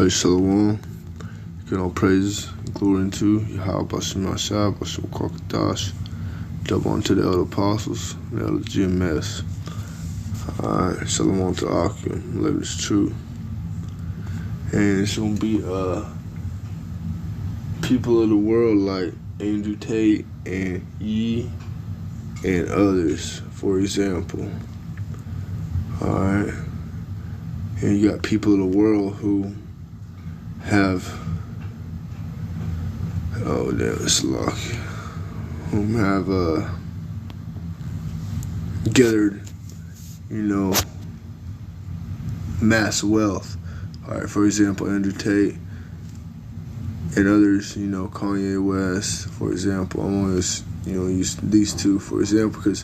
Shalom. Get all praises, glory unto Yahweh Bashim Mashah, Bashim Kwakadash. Double unto the elder apostles, the elder GMS. Alright, Shalom to Akim, live is true. And it's gonna be people of the world like Andrew Tate and Ye and others, for example. Alright. And you got people of the world who have gathered, mass wealth. Alright, for example, Andrew Tate and others, Kanye West, for example. I'm gonna use these two for example, because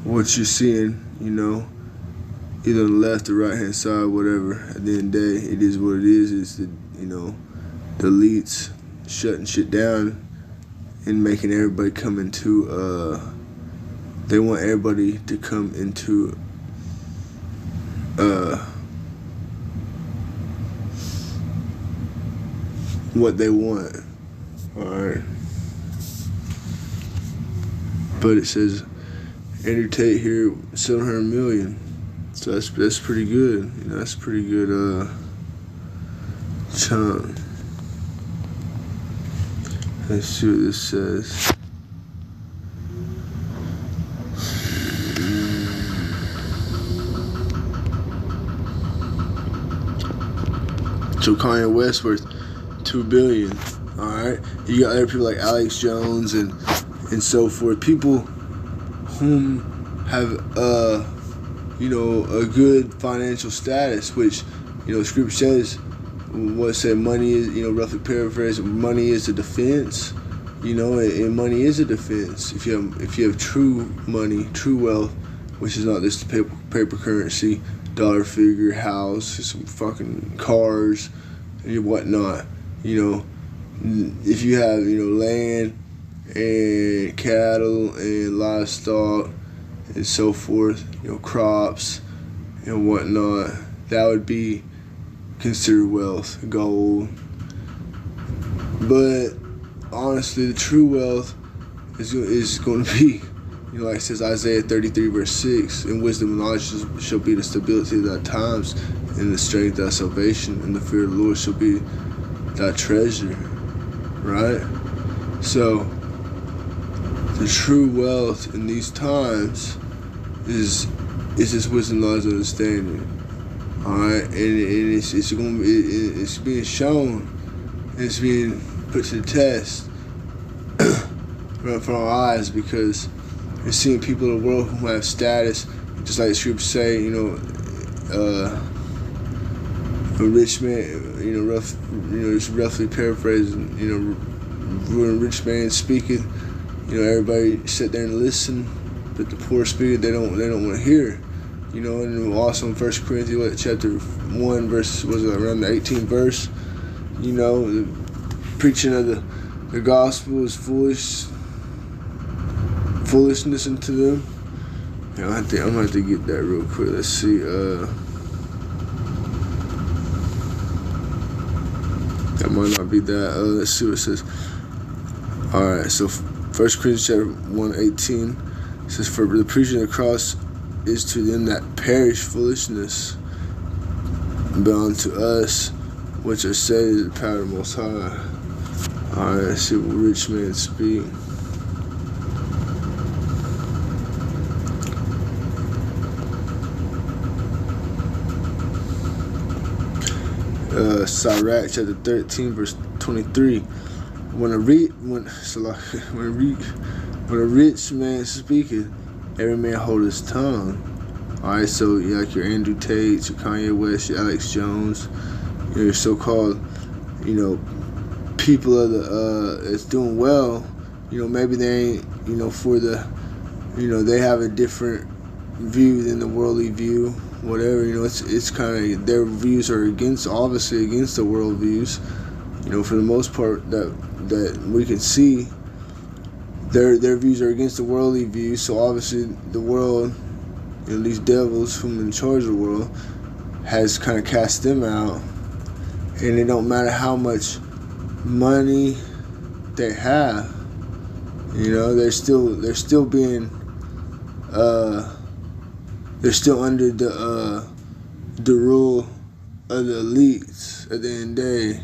what you're seeing, either on the left or right hand side, whatever, at the end of the day, it is what it is. It's the the elites shutting shit down and making everybody come into they want everybody to come into what they want. Alright. But it says Andrew Tate here, 700 million. So that's pretty good. That's pretty good chunk. Let's see what this says. So Kanye West worth $2 billion. Alright. You got other people like Alex Jones and so forth. People whom have a good financial status, which, scripture says, money is, roughly paraphrase, money is a defense, and money is a defense. If you have true money, true wealth, which is not this paper currency, dollar figure, house, some fucking cars, and whatnot, if you have, land and cattle and livestock and so forth, crops and whatnot, that would be considered wealth, gold. But honestly, the true wealth is going to be, like it says Isaiah 33 verse 6, and wisdom and knowledge shall be the stability of thy times, and the strength of thy salvation, and the fear of the Lord shall be thy treasure. Right? So the true wealth in these times is this wisdom, knowledge, and understanding. Alright, and it's being shown, and it's being put to the test right in front of our eyes, because we're seeing people of the world who have status, just like the scriptures say, a rich man, just roughly paraphrasing, when a rich man speaking, everybody sit there and listen, but the poor speaker, they don't want to hear. And also in 1 Corinthians chapter 1 verse, around the 18th verse, the preaching of the gospel is foolishness unto them. I'm gonna have to get that real quick. Let's see. That might not be that. Let's see what it says. Alright, so 1 Corinthians chapter 1:18 says, for the preaching of the cross is to them that perish foolishness, but unto us which are saved is the power of the Most High. Alright, let's see what rich man speak. Sirach chapter 13 verse 23. When a rich man speaketh, every man hold his tongue. Alright, so like your Andrew Tate, your Kanye West, your Alex Jones, your so-called, people of the that's doing well, maybe they ain't, for the, they have a different view than the worldly view, whatever, it's kind of, their views are obviously against the world views, for the most part that we can see. Their views are against the worldly views, so obviously the world, these devils whom in charge of the world, has kind of cast them out And it don't matter how much money they have, you know, they're still being they're still under the rule of the elites. At the end of the day,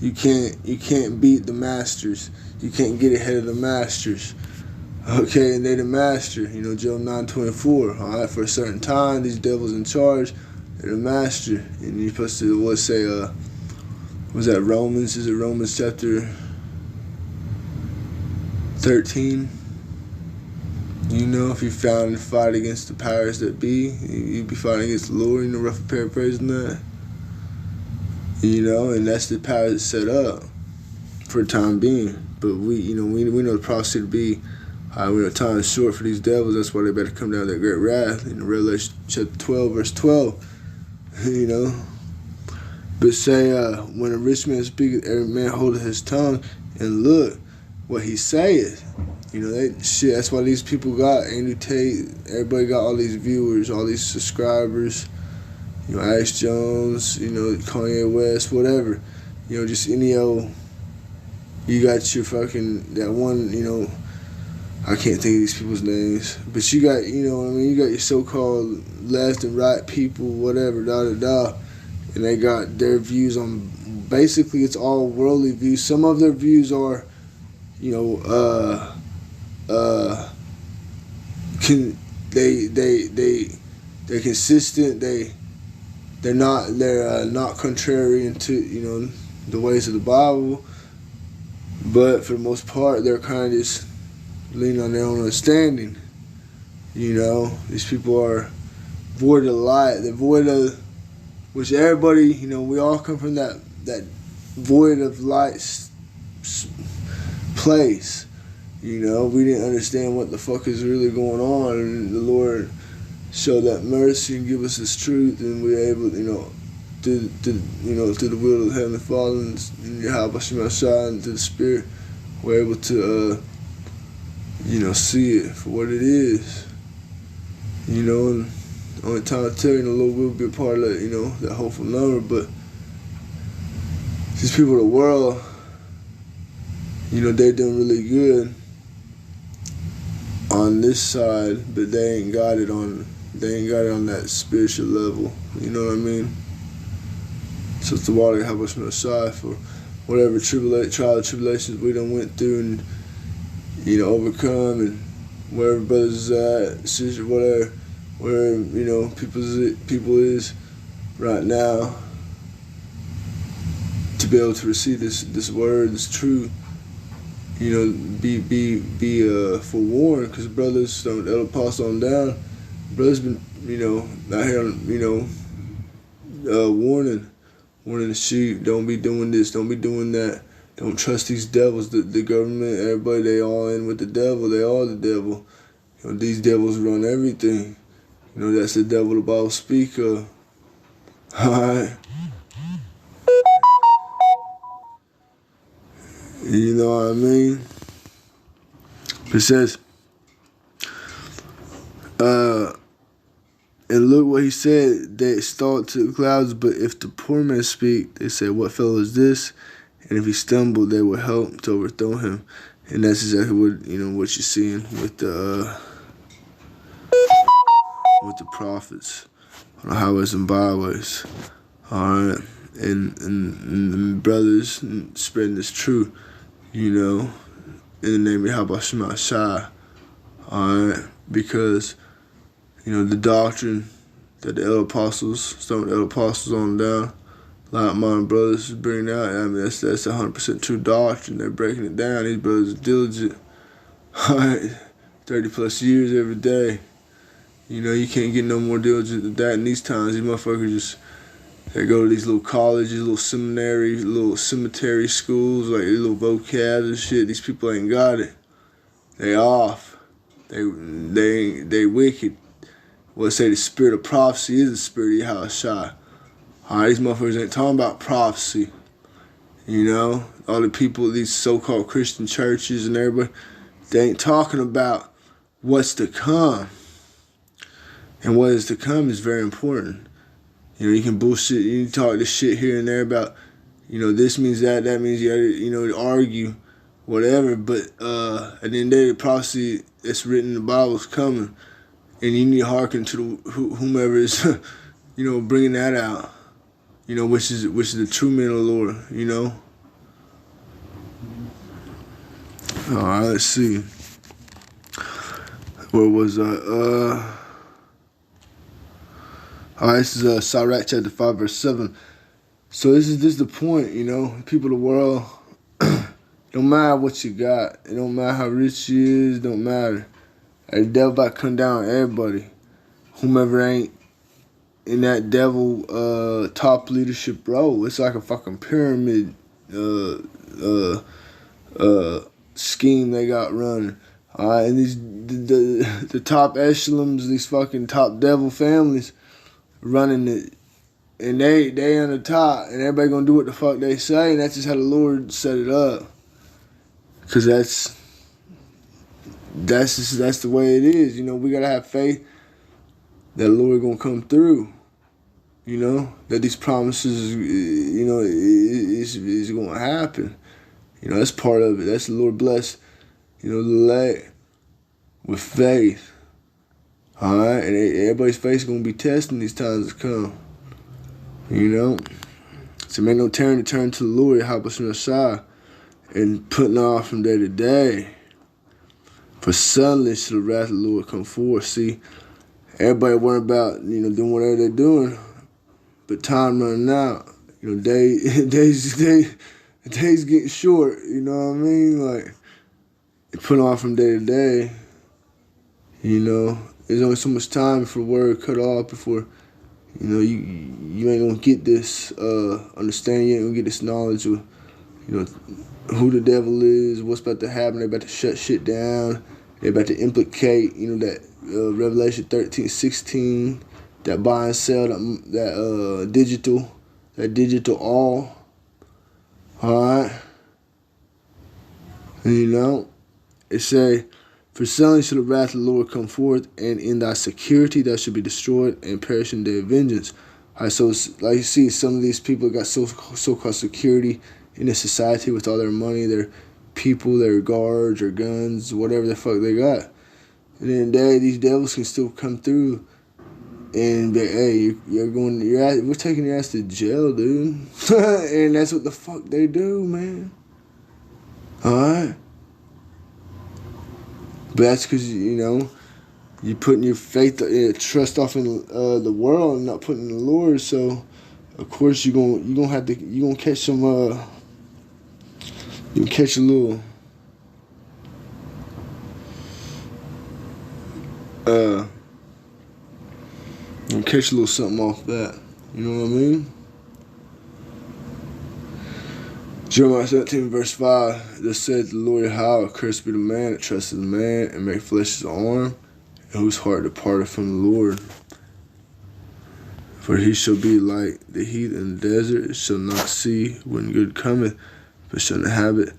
you can't beat the masters. You can't get ahead of the masters. Okay, and they're the master. You know, Job 9:24. All right, for a certain time, these devils in charge, they're the master. And you're supposed to was that Romans? Is it Romans chapter 13? You know, if you found to fight against the powers that be, you'd be fighting against the Lord. You know, rough paraphrasing that. You know, and that's the power that's set up for the time being. But we know the prophecy to be, we know time is short for these devils. That's why they better come down with that great wrath. In Revelation chapter 12, verse 12. You know. But say, when a rich man speaketh, every man holdeth his tongue, and look what he saith. You know, that's why these people got Andrew Tate. Everybody got all these viewers, all these subscribers. You know, Alex Jones, you know, Kanye West, whatever. You know, just any old. You got your fucking, that one, you know, I can't think of these people's names. But you got, you know what I mean, you got your so-called left and right people, whatever, da-da-da. And they got their views on, basically it's all worldly views. Some of their views are, you know, they're consistent. They're not contrary to, you know, the ways of the Bible. But for the most part, they're kind of just leaning on their own understanding. You know, these people are void of light. They're void of, which everybody, you know, we all come from that void of light place. You know, we didn't understand what the fuck is really going on, and the Lord showed that mercy and give us His truth, and we were able, you know, through the will of the Heavenly Father and Yahweh Shemashah and through the Spirit, we're able to, you know, see it for what it is. You know, and only time I tell you, the Lord will be a part of that, you know, that hopeful number. But these people of the world, you know, they're doing really good on this side, but they ain't got it on that spiritual level. You know what I mean? So it's the water help us from the side for whatever trial tribulations we done went through and, you know, overcome, and wherever brothers is at, sister, whatever, where, you know, people is right now, to be able to receive this word, this truth. You know, be forewarned, because brothers, the elder apostle on down, brothers been, you know, out here, you know, warning the sheep, don't be doing this, don't be doing that, don't trust these devils, the government, everybody, they all in with the devil, they all the devil. You know, these devils run everything. You know, that's the devil the Bible speak of. Alright. You know what I mean? It says, and look what he said, they extort to the clouds, but if the poor man speak, they say, what fellow is this? And if he stumbled, they will help to overthrow him. And that's exactly what, you know, what you're seeing with the prophets on the highways and byways. Alright. And brothers spreading this truth, you know, in the name of Yahweh Shemashah. Alright, because, you know, the doctrine that the elder apostles, some of the elder apostles on down, a lot of my brothers is bringing out, I mean, that's 100% true doctrine. They're breaking it down. These brothers are diligent. Alright, 30 plus years every day. You know, you can't get no more diligent than that in these times. These motherfuckers just, they go to these little colleges, little seminary, little cemetery schools, like these little vocabs and shit. These people ain't got it. They off. They wicked. Well, say the spirit of prophecy is the spirit of Yahushua. Alright, these motherfuckers ain't talking about prophecy. You know, all the people, these so-called Christian churches and everybody, they ain't talking about what's to come. And what is to come is very important. You know, you can bullshit, you can talk this shit here and there about this means that, that means you gotta, argue, whatever. But at the end of the day, the prophecy that's written in the Bible is coming, and you need to hearken to whomever is, bringing that out, which is the true man of the Lord, All right, let's see. Where was I? All right, this is Sirach chapter 5, verse 7. So this is the point, people of the world, don't matter what you got. It don't matter how rich you is, don't matter. The devil about to come down on everybody. Whomever ain't in that devil top leadership role. It's like a fucking pyramid scheme they got running. And these the top echelons, these fucking top devil families running it, and they on the top, and everybody gonna do what the fuck they say, and that's just how the Lord set it up. Cause that's the way it is. We gotta have faith that the Lord gonna come through. That these promises, is gonna happen. That's part of it. That's the Lord blessed, the elect with faith. All right, and everybody's faith is gonna be testing these times to come. So make no turn to the Lord, help us from the side, and putting off from day to day. For suddenly shall the wrath of the Lord come forth. See, everybody worrying about doing whatever they're doing, but time running out. Days getting short. You know what I mean? Like, put on from day to day. There's only so much time before word cut off, before you ain't gonna get this understanding. You ain't gonna get this knowledge of who the devil is, what's about to happen. They're about to shut shit down. They're about to implicate that Revelation 13:16, that buy and sell, that digital all right. And it say, for suddenly shall the wrath of the Lord come forth, and in thy security thou shalt be destroyed, and perish in day of vengeance. All right, so like you see, some of these people got so-called security in the society with all their money, their people, their guards, or guns, whatever the fuck they got. And then the day, these devils can still come through and be, hey, we're taking your ass to jail, dude. And that's what the fuck they do, man. All right. But that's because, you're putting your faith, trust off in the world and not putting in the Lord. So, of course, you're gonna catch some, you catch a little, you catch a little something off that. You know what I mean? Jeremiah 17, verse 5, thus said the Lord, how accursed be the man that trusteth in man, and make flesh his arm, and whose heart departed from the Lord. For he shall be like the heath in the desert, shall not see when good cometh, but shall inhabit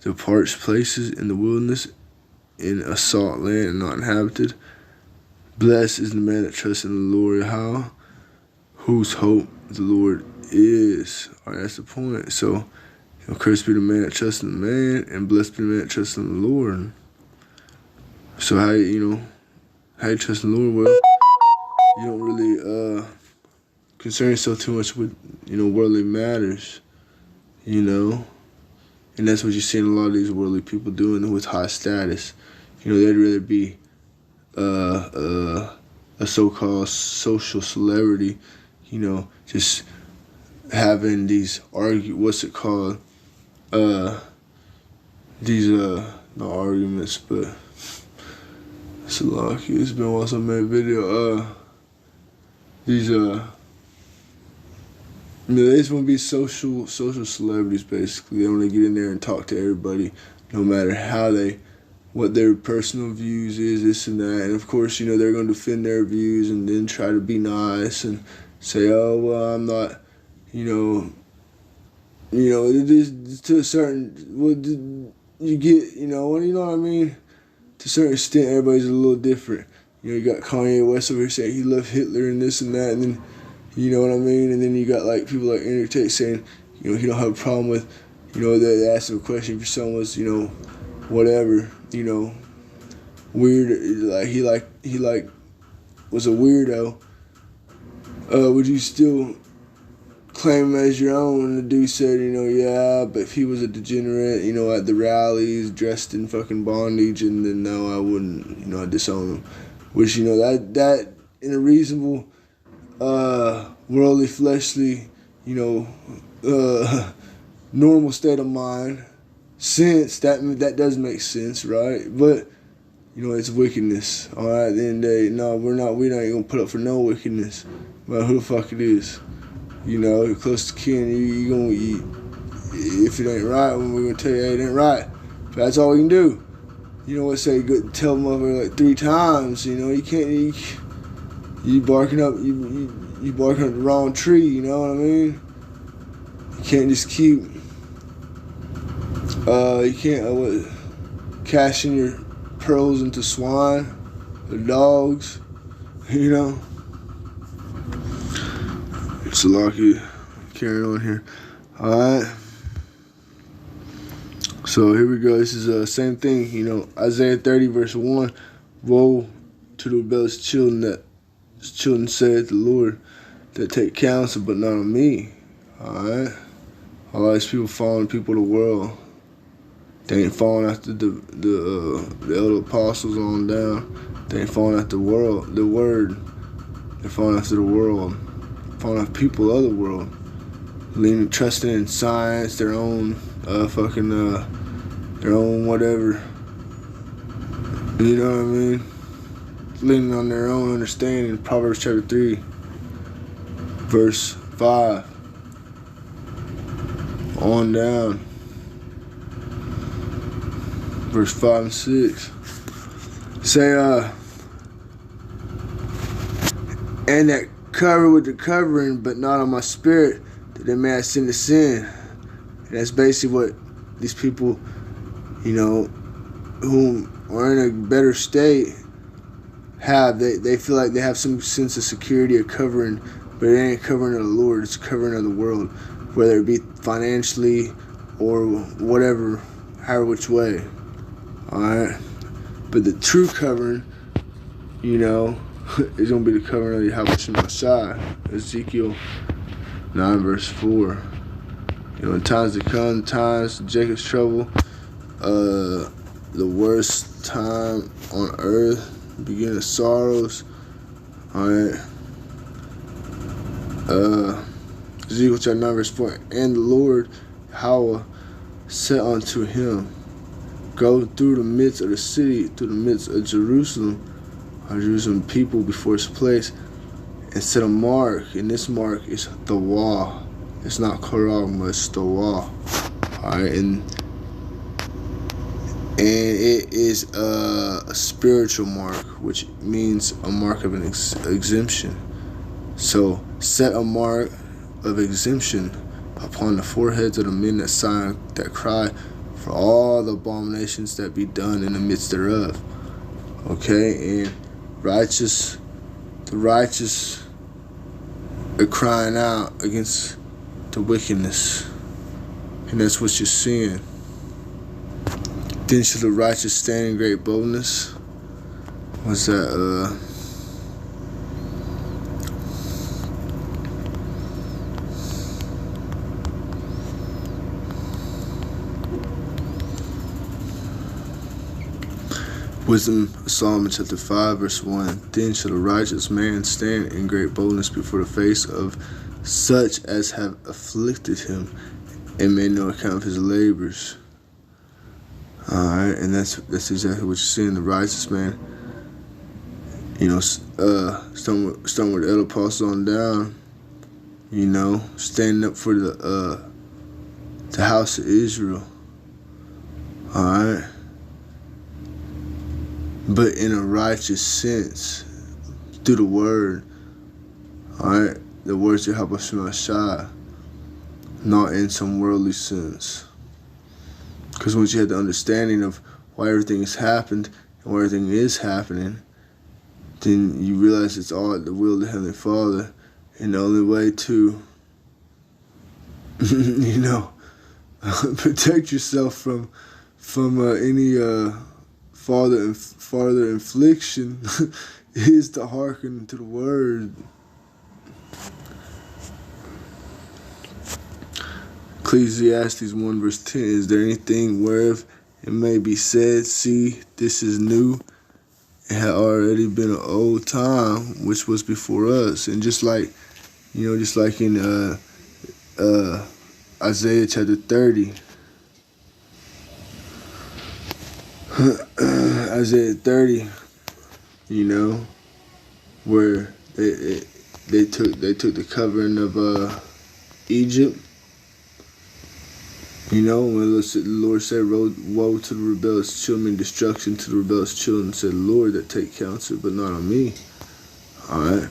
the parched places in the wilderness, in a salt land and not inhabited. Blessed is the man that trusteth in the Lord, how whose hope the Lord is. All right, that's the point. So, cursed be the man that trusts in man, and blessed be the man that trusts in the Lord. So how you trust in the Lord? Well, you don't really concern yourself too much with worldly matters, and that's what you're seeing a lot of these worldly people doing with high status. They'd rather be a so-called social celebrity, just having these these not arguments, but it's lucky. It's been a while since I made a video. These they just want to be social celebrities, basically. They want to get in there and talk to everybody, no matter what their personal views is, this and that. And of course, they're going to defend their views and then try to be nice and say, oh, well, I'm not, it is to a certain, you get, you know what I mean? To a certain extent, everybody's a little different. You got Kanye West over here saying he loved Hitler and this and that, and then, you know what I mean? And then you got, people like Tate saying, he don't have a problem with, they ask him a question if someone's, whatever, weird, like he was a weirdo. Would you still claim him as your own? And the dude said, yeah, but if he was a degenerate, at the rallies, dressed in fucking bondage, and then no, I wouldn't, I'd disown him. Which, that in a reasonable, worldly, fleshly, normal state of mind, sense, that does make sense, right? But, it's wickedness, all right? At the end of the day, no, we're not going to put up for no wickedness, no matter who the fuck it is. You're close to kin, you gonna eat. If it ain't right, we're going to tell you, hey, it ain't right. But that's all we can do. Say, good, tell them over like 3 times, you can't, you barking up the wrong tree, you know what I mean? You can't just keep, cashing your pearls into swine or dogs, It's a lot of carrying on here. Alright. So here we go. This is the same thing, Isaiah 30 verse 1. Woe to the rebellious children saith the Lord, that take counsel but not on me. Alright. All these people following people of the world. They ain't following after the elder apostles on down. They ain't following after the word. They're following after the world. Following after people of the world. Trusting in science, their own their own whatever. You know what I mean? Leaning on their own understanding. Proverbs chapter 3, verse 5. On down. Verse 5 and 6. Say, and that cover with the covering, but not on my spirit, that they may ascend to sin. And that's basically what these people, who are in a better state have. They feel like they have some sense of security or covering, but it ain't covering of the Lord, it's covering of the world, whether it be financially or whatever, however which way. Alright? But the true covering, is going to be the covering of Yahweh Shemashai. Ezekiel 9 verse 4. In times to come, times of Jacob's trouble, the worst time on earth, beginning of sorrows. Alright. Ezekiel chapter 9 verse 4. And the Lord Yahweh said unto him, go through the midst of the city, through the midst of Jerusalem, or Jerusalem people before its place, and set a mark, and this mark is the wall. It's not Korah, but it's the wall. Alright, and it is a spiritual mark, which means a mark of an exemption. So set a mark of exemption upon the foreheads of the men that sign, that cry, for all the abominations that be done in the midst thereof. Okay, and the righteous are crying out against the wickedness, and that's what you're seeing. Then shall the righteous stand in great boldness. What's that? Wisdom of Solomon chapter 5 verse 1. Then shall the righteous man stand in great boldness before the face of such as have afflicted him, and made no account of his labors. Alright, and that's exactly what you're seeing. The righteous man, starting with the elder apostles on down, standing up for the house of Israel. Alright. But in a righteous sense, through the word, alright, the words of Yahweh Shemashai, not in some worldly sense. Because once you have the understanding of why everything has happened and why everything is happening, then you realize it's all at the will of the Heavenly Father, and the only way to you know, protect yourself from any farther infliction is to hearken to the word. Ecclesiastes 1 verse 10. Is there anything whereof it may be said, see, this is new? It had already been an old time which was before us. And just like, just like in Isaiah chapter 30. Isaiah 30, where they took the covering of Egypt. When the Lord said, woe to the rebellious children, destruction to the rebellious children, said the Lord that take counsel, but not on me. Alright?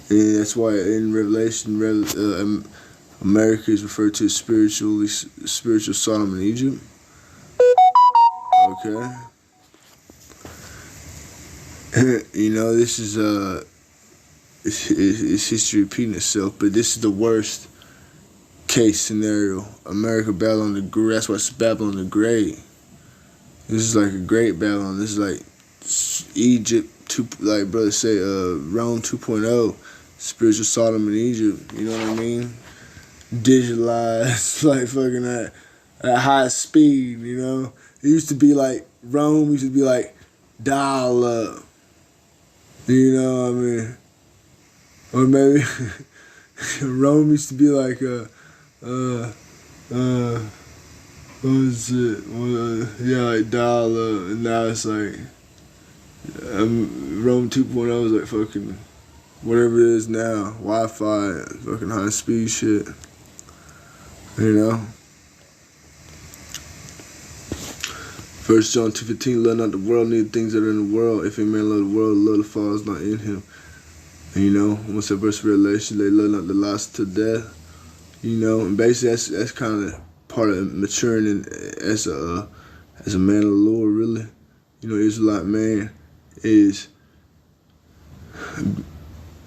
And that's why in Revelation, America is referred to as spiritual Sodom and Egypt. Okay? This is it's history repeating itself, but this is the worst case scenario. America, Babylon the Great. That's why it's Babylon the Great. This is like a great Babylon. This is like Egypt, like brother say, Rome 2.0, spiritual Sodom and Egypt. You know what I mean? Digitalized, like fucking at high speed. It used to be like Rome used to be like dial up. You know what I mean? Or maybe Rome used to be like what was it? Like dial up, and now it's like Rome 2.0 is like fucking whatever it is now, Wi-Fi, fucking high speed shit. First John 2:15, love not the world, neither things that are in the world. If a man love the world, love the Father is not in him. And what's that verse of Revelation? They love not the lust to death. And basically that's kind of part of maturing as a man of the Lord, really. Israelite man is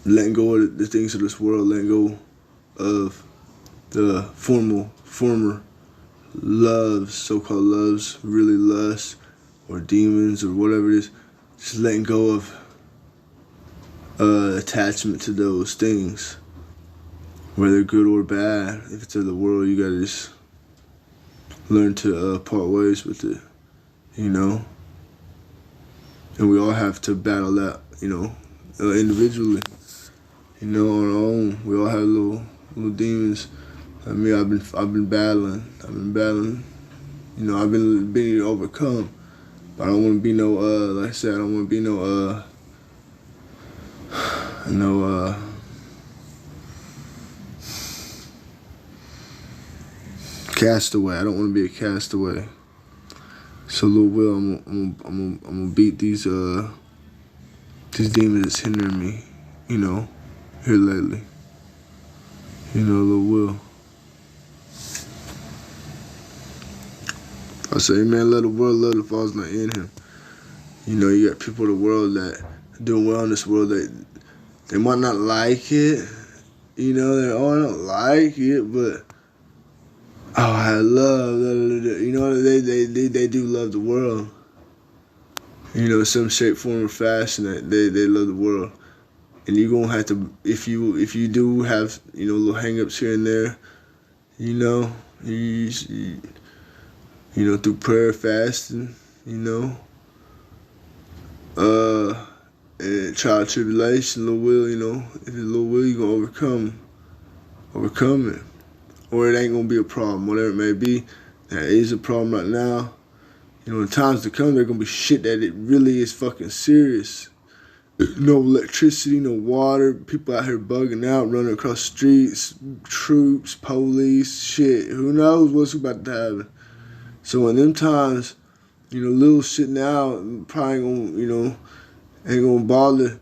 letting go of the things of this world, letting go of the former loves, so-called loves, really lust, or demons, or whatever it is. Just letting go of attachment to those things, whether good or bad. If it's of the world, you gotta just learn to part ways with it, And we all have to battle that, individually, on our own. We all have little demons. I mean, I've been battling. I've been overcome. But I don't want to be no, like I said, I don't want to be no castaway. I don't want to be a castaway. So, Lord will, I'm gonna beat these demons that's hindering me, here lately. Lord will. I say, man, let the world love the Father's not in him. You got people in the world that are doing well in this world that they might not like it. I don't like it, but I love. They do love the world. Some shape, form, or fashion that they love the world. And you're gonna have to, if you do have little hang-ups here and there, through prayer, fasting, and trial, tribulation, Lord will, if it's Lord will, you're gonna overcome it, or it ain't gonna be a problem, whatever it may be. That is a problem right now. In times to come, there's gonna be shit that it really is fucking serious. No electricity, no water, people out here bugging out, running across streets, troops, police, shit. Who knows what's about to happen? So in them times, little shit now probably ain't gonna bother,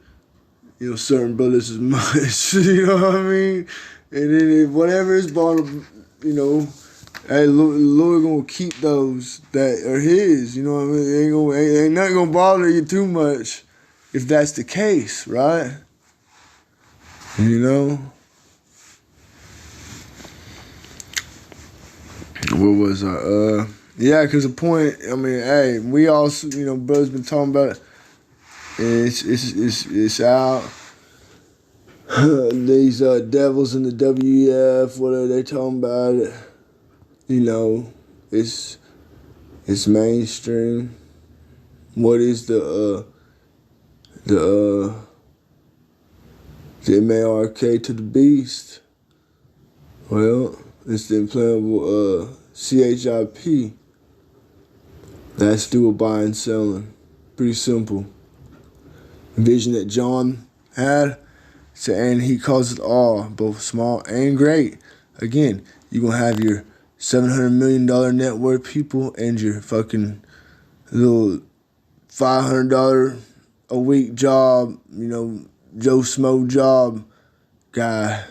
certain brothers as much. You know what I mean? And then if whatever is bothering, hey, Lord gonna keep those that are His. You know what I mean? Ain't nothing gonna bother you too much if that's the case, right? What was I? Yeah, because the point, I mean, hey, we all, brothers been talking about it. And it's out. These devils in the WEF, what are they talking about it? It's mainstream. What is the MARK to the beast? Well, it's the implantable CHIP. That's do with buying and selling. Pretty simple. Vision that John had, and he calls it all, both small and great. Again, you're going to have your $700 million net worth people and your fucking little $500 a week job, Joe Smo job guy.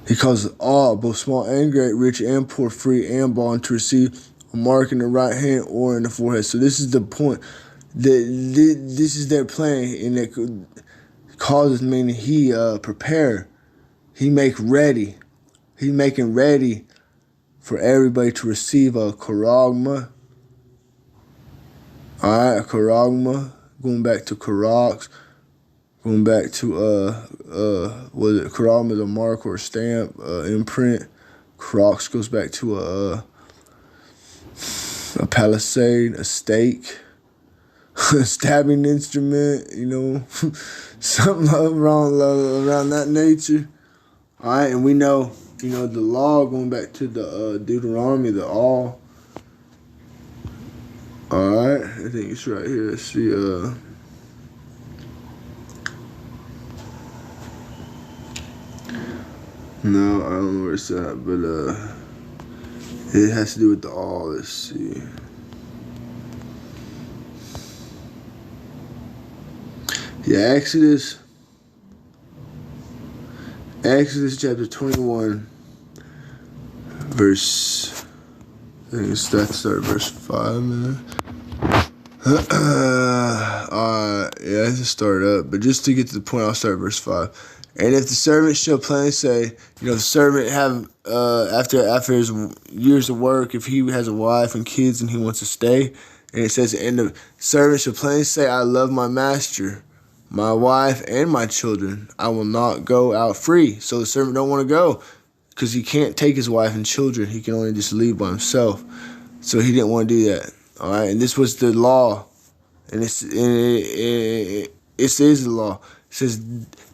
He calls it all, both small and great, rich and poor, free and bond, to receive a mark in the right hand or in the forehead. So this is the point. This is their plan, and it causes meaning he prepare. He make ready. He making ready for everybody to receive a charagma. Alright, a charagma. Going back to charax. Going back to charagma is a mark or a stamp, imprint. Charax goes back to a palisade, a stake, a stabbing instrument, something around that nature. Alright, and we know, the law, going back to the Deuteronomy, the all. Alright, I think it's right here. Let's see, no, I don't know where it's at, but it has to do with the all. Let's see. Yeah, Exodus chapter 21, verse, I think it's that start verse 5, man. Yeah, let's start up, but just to get to the point, I'll start verse 5. And if the servant shall plainly say, the servant have, after his years of work, if he has a wife and kids and he wants to stay, and it says, and the servant shall plainly say, I love my master, my wife, and my children, I will not go out free. So the servant don't want to go, because he can't take his wife and children. He can only just leave by himself. So he didn't want to do that. All right, and this was the law, and it says the law. It says,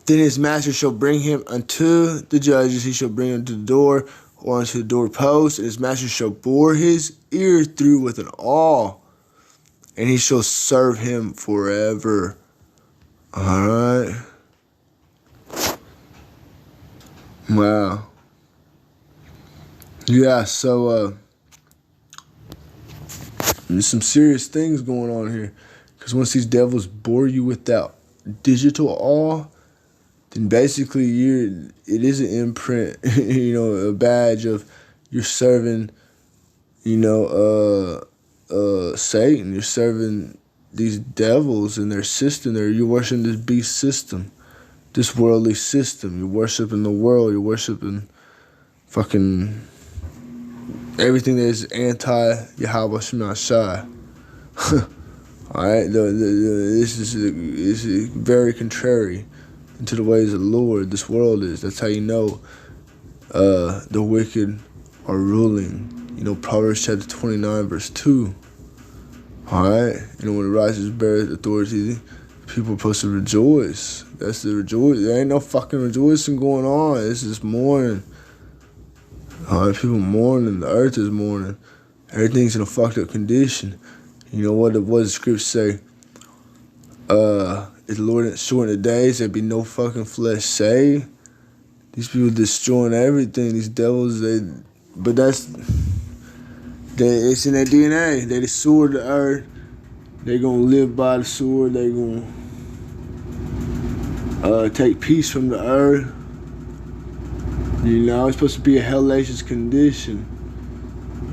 then his master shall bring him unto the judges. He shall bring him to the door or unto the doorpost, and his master shall bore his ear through with an awl, and he shall serve him forever. All right. Wow. Yeah, so there's some serious things going on here, because once these devils bore you with that digital awe, then basically it is an imprint, a badge of you're serving, Satan. You're serving these devils and their system. You're worshiping this beast system, this worldly system. You're worshiping the world. You're worshiping fucking everything that is anti-Yahweh Shema Shai. Alright, this is very contrary to the ways of the Lord. This world is. That's how you know the wicked are ruling. Proverbs chapter 29, verse 2. Alright, when the righteous bears authority, people are supposed to rejoice. That's the rejoice. There ain't no fucking rejoicing going on. It's just mourning. Alright, people mourning. The earth is mourning. Everything's in a fucked up condition. What does the scripture say? If the Lord didn't shorten the days, there'd be no fucking flesh saved. These people destroying everything. These devils, it's in their DNA. They the sword of the earth. They're gonna live by the sword. They're gonna take peace from the earth. It's supposed to be a hellacious condition.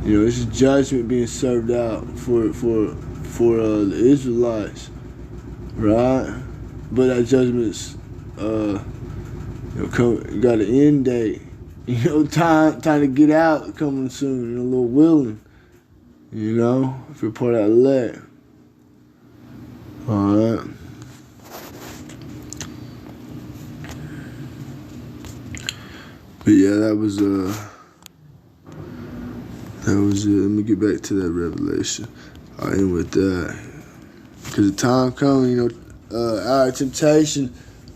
This is judgment being served out for the Israelites, right? But that judgment's got an end date. You know, time to get out coming soon. You know, a little willing. You know, if you're part of that elect. Alright. But yeah, that was it. Let me get back to that revelation. I'll end with that. Because the time comes, you know, our temptation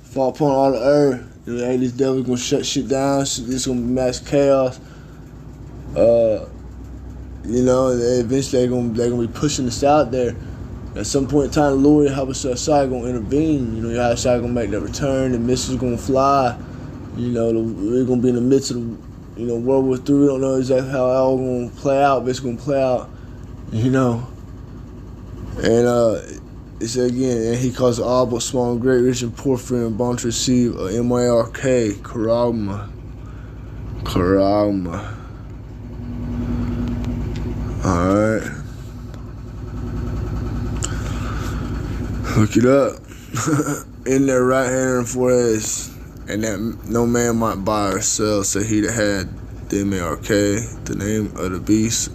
fall upon all the earth. You know, hey, this devil's gonna shut shit down. This gonna be mass chaos. You know, and eventually they're gonna be pushing us out there. At some point in time, the Lord, how us outside gonna intervene. You know, your outside gonna make that return. The missiles gonna fly. You know, we're gonna be in the midst of, you know, World War III. We don't know exactly how it all gonna play out, but it's gonna play out. You know, and it said again, and he caused all but small and great, rich and poor, free and bond to receive a M-A-R-K, Karagma. Alright. Look it up. In their right hand and foreheads, and that no man might buy or sell, say he that had the M-A-R-K, the name of the beast,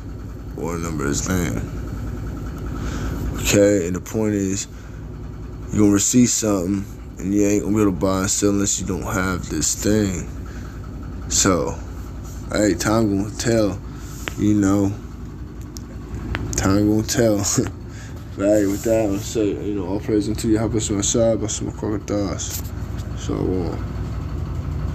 or the number of his name. Okay, and the point is, you're gonna receive something, and you ain't gonna be able to buy and sell unless you don't have this thing. So, hey, time gonna tell, you know. Time gonna tell. But hey, with that, I'm gonna say, you know, all praise unto you. Help us on the side by some crocodiles. So,